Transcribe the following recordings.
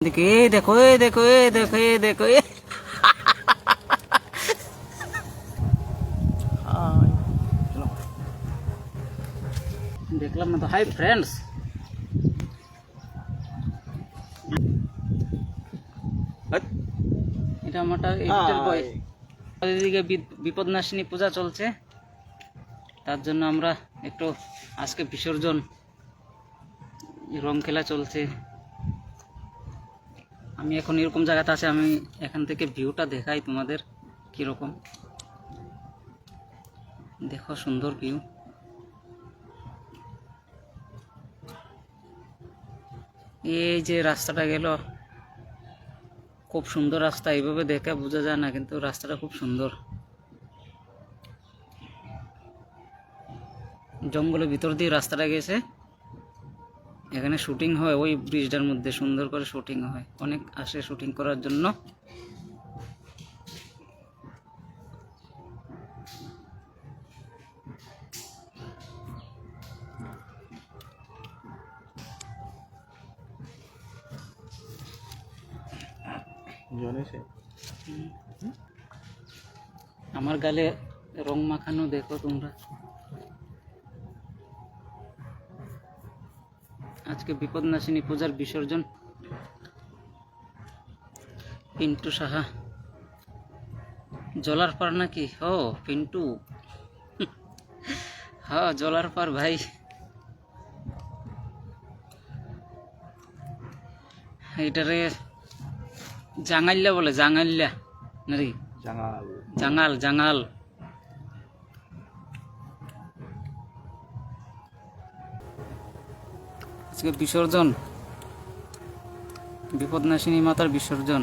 देखो ये देखो ये देखो ये देखो ये देखो ये দেখলাম না তো। হাই ফ্রেন্ডস, এটা আমারটা এডিটর বয়। এদিকে বিপদনাশিনী পূজা চলছে, তার জন্য আমরা একটু আজকে বিসর্জন রং খেলা চলছে। আমি এখন এরকম জায়গাতে আছি, আমি এখান থেকে ভিউটা দেখাই তোমাদের কিরকম। দেখো সুন্দর ভিউ। এই যে রাস্তাটা গেল, খুব সুন্দর রাস্তা। এইভাবে দেখে বোঝা যায় না, কিন্তু রাস্তাটা খুব সুন্দর। জঙ্গলের ভিতর দিয়ে রাস্তাটা গেছে। এখানে শুটিং হয়, ওই ব্রিজটার মধ্যে সুন্দর করে শুটিং হয়। অনেক আসে শুটিং করার জন্য। আমার গালে রং মাখানো দেখো তোমরা। আজকে বিপদনাশিনী পূজার বিসর্জন। পিন্টু সাহা, জলার পার নাকি? ও পিন্টু, হ্যাঁ জলার পার ভাই। এইটারে জাঙ্গাইল্লা বলে, জাঙ্গাইল্লা নাকি? জাঙ্গাল জাঙ্গাল জাঙ্গাল। আজকে বিসর্জন, বিপদনাশিনী মাতার বিসর্জন।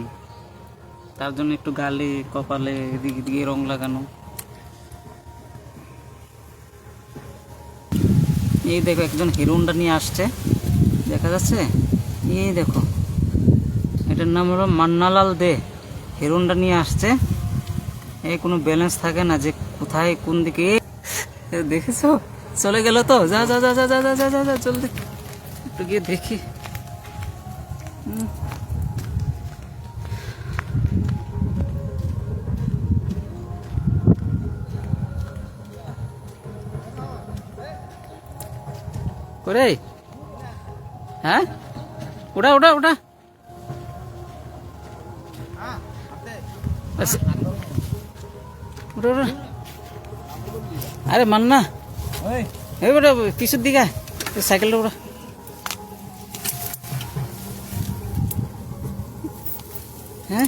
তার জন্য একটু গালে কপালে এদিকে দিকে রং লাগানো। এই দেখো একজন হিরোন্ডা নিয়ে আসছে, দেখা যাচ্ছে? এই দেখো, এটার নাম হলো মান্নালাল দে। হিরোন্ডা নিয়ে আসছে। এই কোনো ব্যালেন্স থাকে না যে কোথায় কোন দিকে। দেখেছো চলে গেল তো। যা যা যা যা যা যা যা যা চল, একটু গিয়ে দেখি। করে হ্যাঁ, ওটা ওটা ওটা ওটা ওটা। আরে মান্না, এই ওটা পিছুর দিকে সাইকেলটা ওটা। হ্যাঁ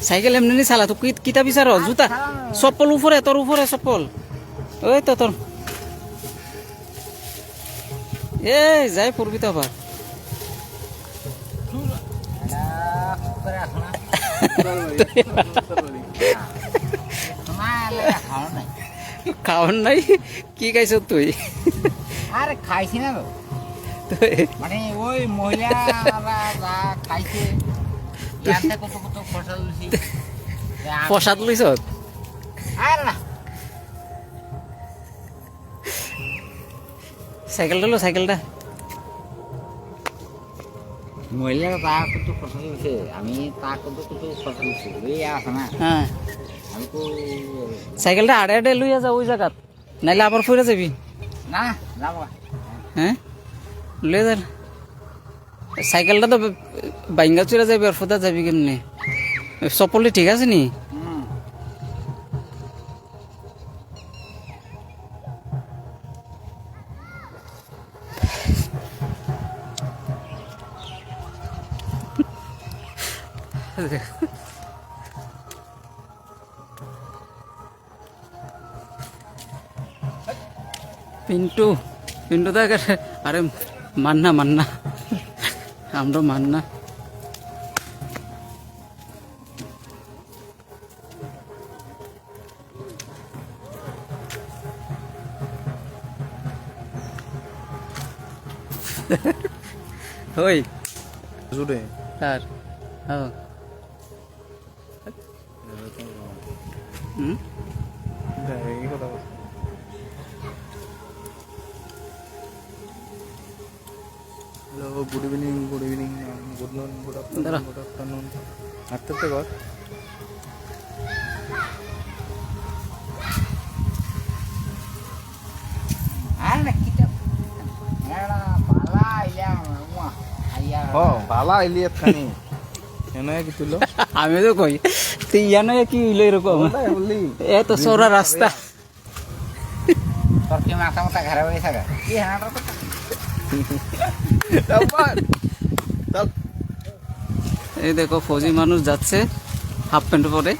সাইকেল এমনি চালা তো কিতা বিচার? জুতা চপ্পল উপরে, তোর উপরে চপ্পল। ওই তো তোর এ যাই পড়বি তো আবার। খাওয়ার নাই? কি খাইছ তুই? আরে খাইছি না তো, মানে ওই মহিলারা যা খাইছে কত কত ফসল লইছি। প্রসাদ লইছ? আর না সাইকেলটা লো, সাইকেলটা। মহিলারা তা কত ফসল লইছে, আমি তা কত কত ফসল লইছি। ওই আছে না, হ্যাঁ আমি তো সাইকেলটা আড়ে আড়ে লইয়া যা ওই জায়গাত, নাইলে আবার ফিরে যাবি। না যাবো। হ্যাঁ লইয়া যা। সাইকেলটা তো বাইঙ্গা চুরা যাবি, আর ফোদা যাবি কেমনি? চপ্পলটি ঠিক আছে নি? পিন্টু, পিন্টু দা। আরে মান্না, মান্না, আমরা মান্না। ওই জুড়ে তার হ্যাঁ এই কথা হ্যালো গুড ইভিনিং গুড নুন গুড দাঁড়া। আফটারনুন হাঁটতে হাঁটতে কর আর না কিটা এড়া বালা ইয়া ওয়া আইয়া ও ভালা ইলিয়াত খানি এনে কি তুলো আমি তো কই তুই জানো কি হইলো এরকম বললি এত চওড়া রাস্তা তোর কি মাথা মাথা ঘরে বসে থাকে কি হাঁটা তো এই দেখো ফৌজি মানুষ যাচ্ছে হাফ প্যান্ট পরে,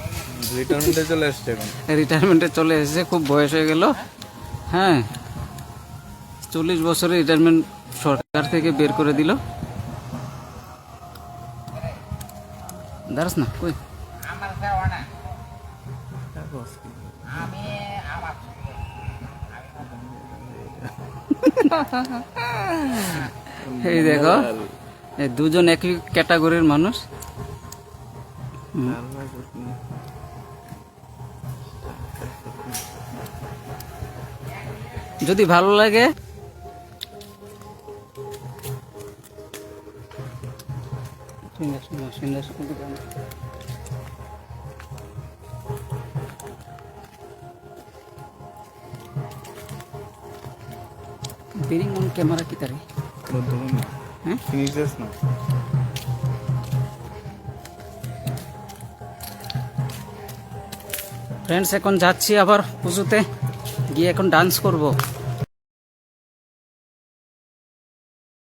রিটার্নমেন্টে চলে এসছে এখন রিটায়ারমেন্টে চলে এসেছে, খুব বয়স হয়ে গেল। হ্যাঁ, 40 বছরের রিটায়ারমেন্ট সরকার থেকে বের করে দিল। দাঁড়াস না কই, আমার যাওয়া না আমি আমার এই দেখো এই দুজন একই ক্যাটাগরির মানুষ। যদি ভালো লাগে বেরিং অন ক্যামেরা কি তারে, হ্যাঁ ফিনিশার্স না ফ্রেন্ডস, এখন যাচ্ছি আবার পুজোতে গিয়ে এখন ডান্স করব।